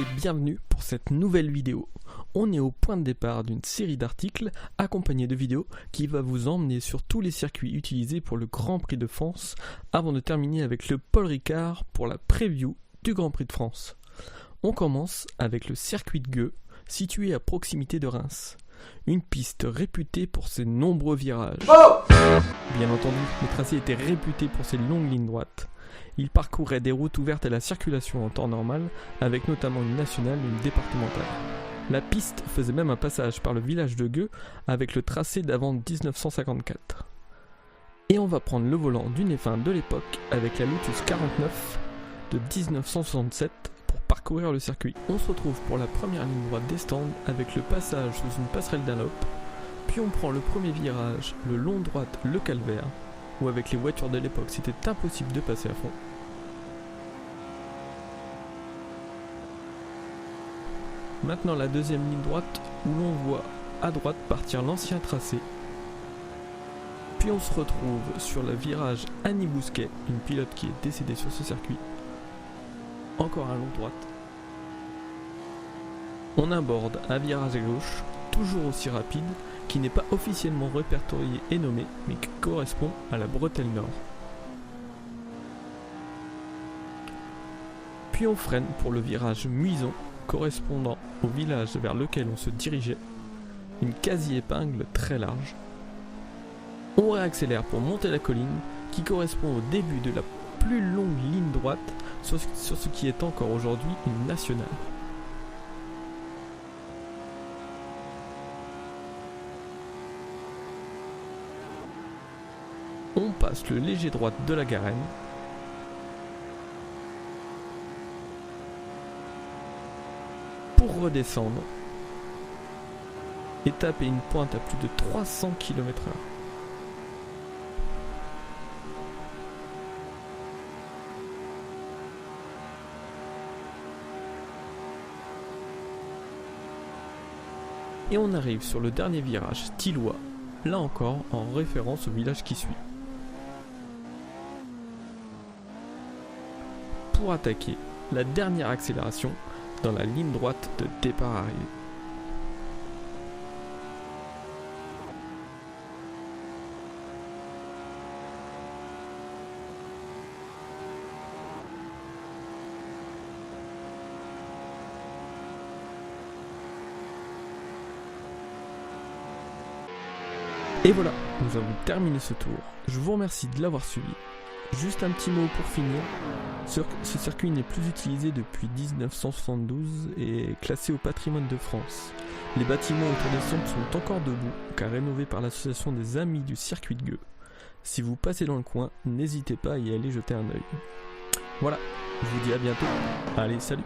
et bienvenue pour cette nouvelle vidéo. On est au point de départ d'une série d'articles accompagnés de vidéos qui va vous emmener sur tous les circuits utilisés pour le Grand Prix de France avant de terminer avec le Paul Ricard pour la preview du Grand Prix de France. On commence avec le circuit de Gueux, situé à proximité de Reims. Une piste réputée pour ses nombreux virages. Bien entendu, le tracé était réputé pour ses longues lignes droites. Il parcourait des routes ouvertes à la circulation en temps normal, avec notamment une nationale et une départementale. La piste faisait même un passage par le village de Gueux avec le tracé d'avant 1954. Et on va prendre le volant d'une F1 de l'époque avec la Lotus 49 de 1967 pour parcourir le circuit. On se retrouve pour la première ligne droite des stands avec le passage sous une passerelle Dunlop, puis on prend le premier virage, le long droite, le calvaire, où avec les voitures de l'époque c'était impossible de passer à fond. Maintenant la deuxième ligne droite où l'on voit à droite partir l'ancien tracé. Puis on se retrouve sur le virage Annie Bousquet, une pilote qui est décédée sur ce circuit. Encore un long droite. On aborde un virage à gauche, toujours aussi rapide, qui n'est pas officiellement répertorié et nommé, mais qui correspond à la bretelle nord. Puis on freine pour le virage Muison, correspondant au village vers lequel on se dirigeait, une quasi-épingle très large. On réaccélère pour monter la colline, qui correspond au début de la plus longue ligne droite sur ce qui est encore aujourd'hui une nationale. On passe le léger droite de la Garenne. Pour redescendre et taper une pointe à plus de 300 km/h. Et on arrive sur le dernier virage Tillois, là encore en référence au village qui suit. Pour attaquer la dernière accélération dans la ligne droite de départ-arrivée. Et voilà, nous avons terminé ce tour. Je vous remercie de l'avoir suivi. Juste un petit mot pour finir. Ce circuit n'est plus utilisé depuis 1972 et est classé au patrimoine de France. Les bâtiments autour des centres sont encore debout, car rénovés par l'association des Amis du circuit de Gueux. Si vous passez dans le coin, n'hésitez pas à y aller jeter un œil. Voilà, je vous dis à bientôt. Allez, salut!